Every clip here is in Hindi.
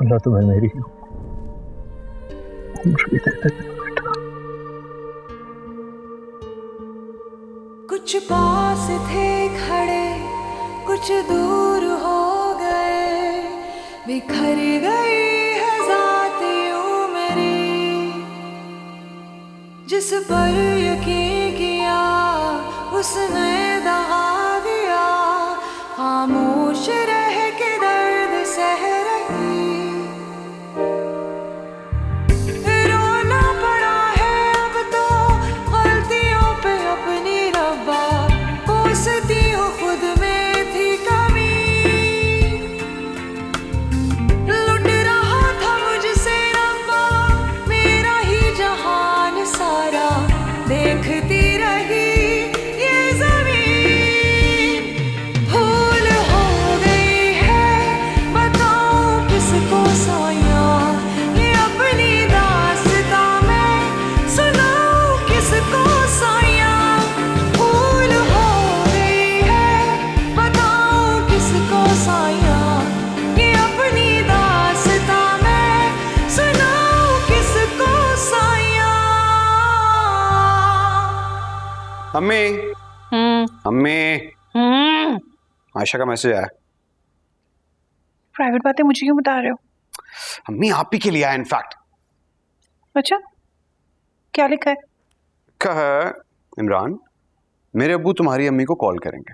अल्लाह तुम्हें मेरी उम्र भी देता है बेटा। कुछ पास थे खड़े, कुछ दूर हो गए, बिखर गई है ज़ात यूं मेरी। जिस पर यकीन किया उसने दगा दिया, खामोश रह के दर्द सह रही। रोना पड़ा है अब तो गलतियों पे अपनी रब्बा, कोसती हूँ खुद में थी कमी। लुट रहा था मुझसे रब्बा मेरा ही जहान सारा, देखती रही ये ज़मीन। भूल हो गई है बताऊं किसको साया, ये अपनी दास्तां मैं सुनाऊं किसको साया। भूल हो गई है बताऊं किसको साया, ये अपनी दास्तां मैं सुनाऊं किसको साया। अम्मी अम्मी, आयशा का मैसेज आया। प्राइवेट बातें मुझे क्यों बता रहे हो? अम्मी आप ही के लिए आया इनफैक्ट। अच्छा, क्या लिखा है? कहा है इमरान, मेरे अब्बू तुम्हारी अम्मी को कॉल करेंगे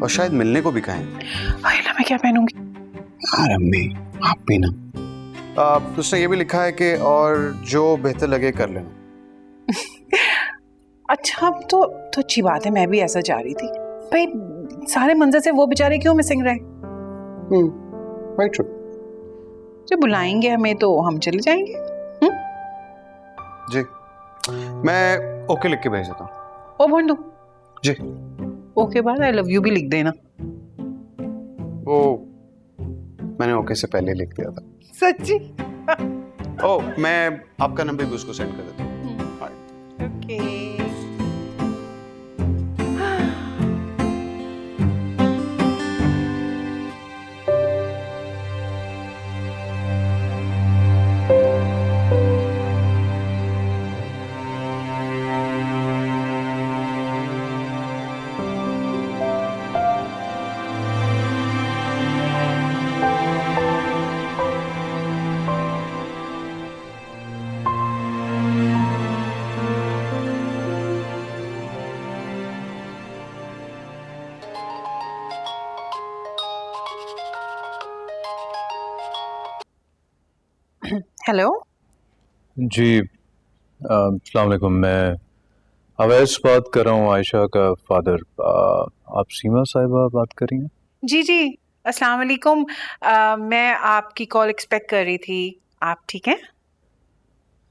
और शायद मिलने को भी कहेंगे। आइला मैं क्या पहनूंगी? यार अम्मी आप भी ना। उसने ये भी लिखा है कि और जो बेहतर लगे कर लेना। अच्छा तो अच्छी बात है, मैं भी ऐसा चाह रही थी भाई। सारे मंजर से वो बेचारे क्यों मिसिंग रहे? Right true. जब बुलाएंगे हमें तो हम चले जाएंगे। जी मैं ओके लिख के भेज देता हूँ। ओ भंडू जी ओके बाद आई लव यू भी लिख देना। वो मैंने ओके से पहले लिख दिया था। सच्ची? ओ मैं आपका नंबर भी उसको सेंड कर देता हूँ। ओके हेलो जी अस्सलाम वालेकुम, मैं अवैस बात कर रहा हूँ, आयशा का फादर। आप सीमा साहिबा बात कर रही हैं? जी जी अस्सलाम वालेकुम। मैं आपकी कॉल एक्सपेक्ट कर रही थी। आप ठीक हैं?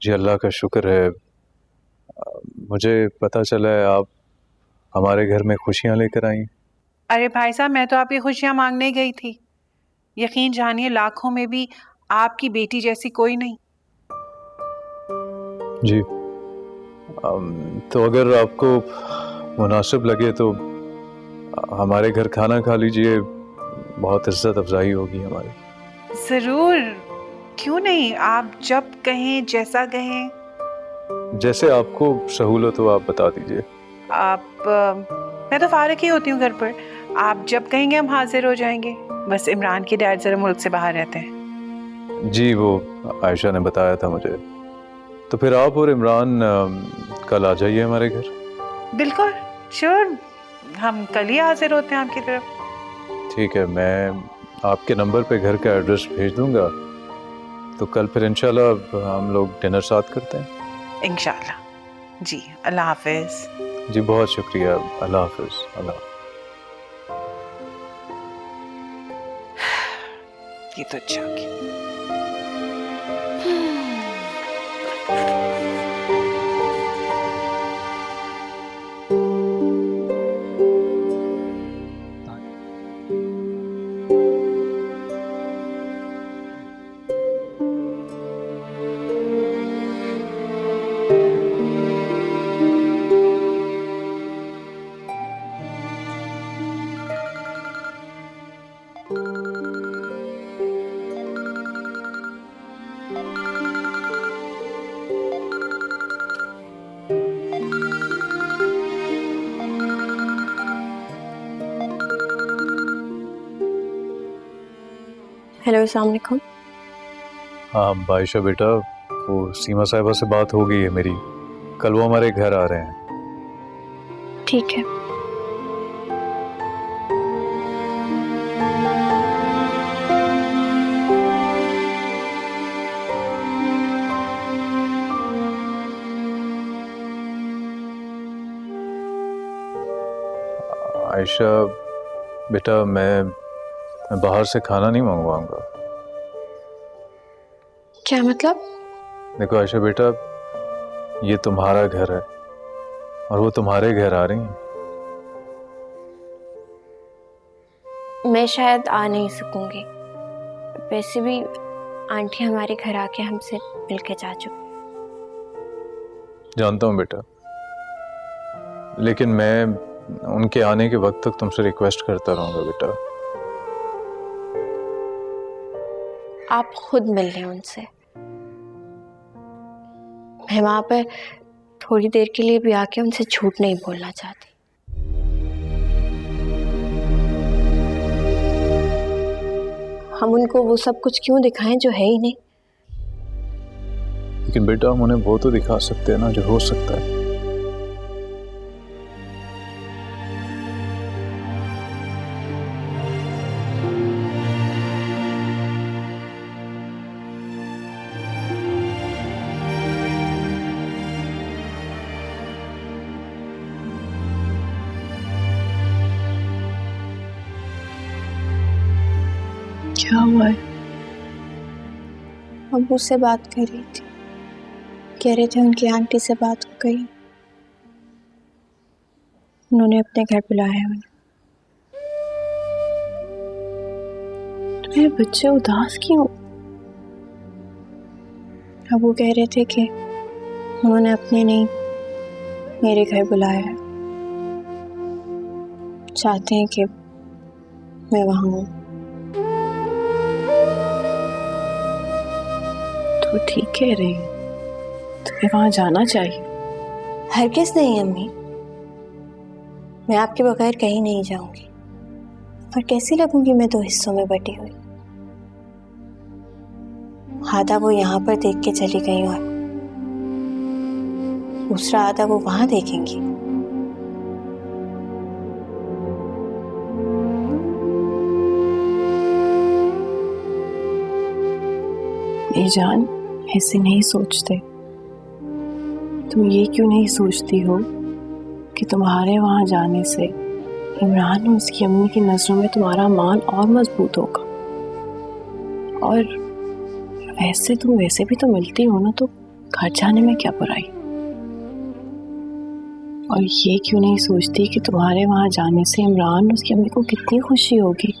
जी अल्लाह का शुक्र है। मुझे पता चला है आप हमारे घर में खुशियाँ लेकर आई। अरे भाई साहब, मैं तो आपकी खुशियाँ मांगने गई थी। यकीन जानिए लाखों में भी आपकी बेटी जैसी कोई नहीं। जी तो अगर आपको मुनासिब लगे तो हमारे घर खाना खा लीजिए, बहुत इज्जत अफजाई होगी हमारी। ज़रूर, क्यों नहीं, आप जब कहें जैसा कहें। जैसे आपको सहूलत हो आप बता दीजिए। मैं तो फारिग ही होती हूँ घर पर। आप जब कहेंगे हम हाजिर हो जाएंगे। बस इमरान के डैड ज़रा मुल्क से बाहर रहते हैं। जी वो आयशा ने बताया था मुझे। तो फिर आप और इमरान कल आ जाइए हमारे घर। बिल्कुल श्योर, हम कल ही हाजिर होते हैं आपकी तरफ। ठीक है, मैं आपके नंबर पे घर का एड्रेस भेज दूंगा, तो कल फिर इंशाल्लाह हम लोग डिनर साथ करते हैं। इंशाल्लाह। जी अल्लाह हाफिज। जी बहुत शुक्रिया, अल्लाह हाफिज। अल्लाह। ये तो अच्छा हो गया। हेलो, अस्सलाम वालेकुम। हाँ बाइशा बेटा, वो सीमा साहिबा से बात हो गई है मेरी, कल वो हमारे घर आ रहे हैं। ठीक है। आयशा बेटा, मैं बाहर से खाना नहीं मंगवाऊंगा। क्या मतलब? देखो आयशा बेटा, ये तुम्हारा घर है और वो तुम्हारे घर आ रही हैं। मैं शायद आ नहीं सकूंगी। वैसे भी आंटी हमारे घर आके हमसे मिल के जा चुकी। जानता हूँ बेटा, लेकिन मैं उनके आने के वक्त तक तुमसे रिक्वेस्ट करता रहूंगा बेटा। आप खुद मिल लें उनसे। मैं वहां पर थोड़ी देर के लिए भी आके उनसे झूठ नहीं बोलना चाहती। हम उनको वो सब कुछ क्यों दिखाएं जो है ही नहीं। लेकिन बेटा, हम उन्हें वो तो दिखा सकते हैं ना जो हो सकता है। क्या हुआ है? अब उससे बात कर रही थी, कह रहे थे उनकी आंटी से बात हो गई, उन्होंने अपने घर बुलाया है उन्हें। तुम्हारे बच्चे उदास क्यों? अब वो कह रहे थे कि उन्होंने अपने नहीं मेरे घर बुलाया है, चाहते हैं कि मैं वहां हूँ। तो ठीक कह रही है, तुम्हें वहां जाना चाहिए। हरगिज़ नहीं अम्मी, मैं आपके बगैर कहीं नहीं जाऊंगी। और कैसी लगूंगी मैं दो हिस्सों में बटी हुई। आधा वो यहाँ पर देख के चली गई और दूसरा आधा वो वहां देखेंगी। जान, ऐसे नहीं सोचते। तुम ये क्यों नहीं सोचती हो कि तुम्हारे वहां जाने से इमरान और उसकी अम्मी की नजरों में तुम्हारा मान और मजबूत होगा। और वैसे तुम वैसे भी तो मिलती हो ना, तो घर जाने में क्या बुराई। और ये क्यों नहीं सोचती कि तुम्हारे वहां जाने से इमरान और उसकी अम्मी को कितनी खुशी होगी।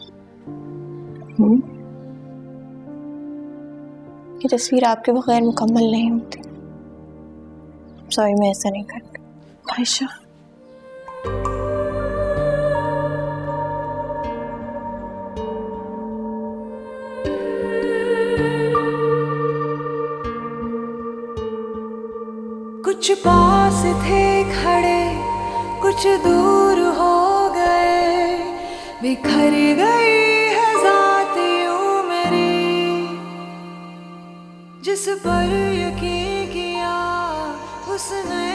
ये तस्वीर आपके बगैर मुकम्मल नहीं होती। सॉरी, मैं ऐसा नहीं करती। आयशा, कुछ पास थे खड़े, कुछ दूर हो गए, बिखर गई है ज़ात यूं मेरी। जिस पर यकीन किया उसने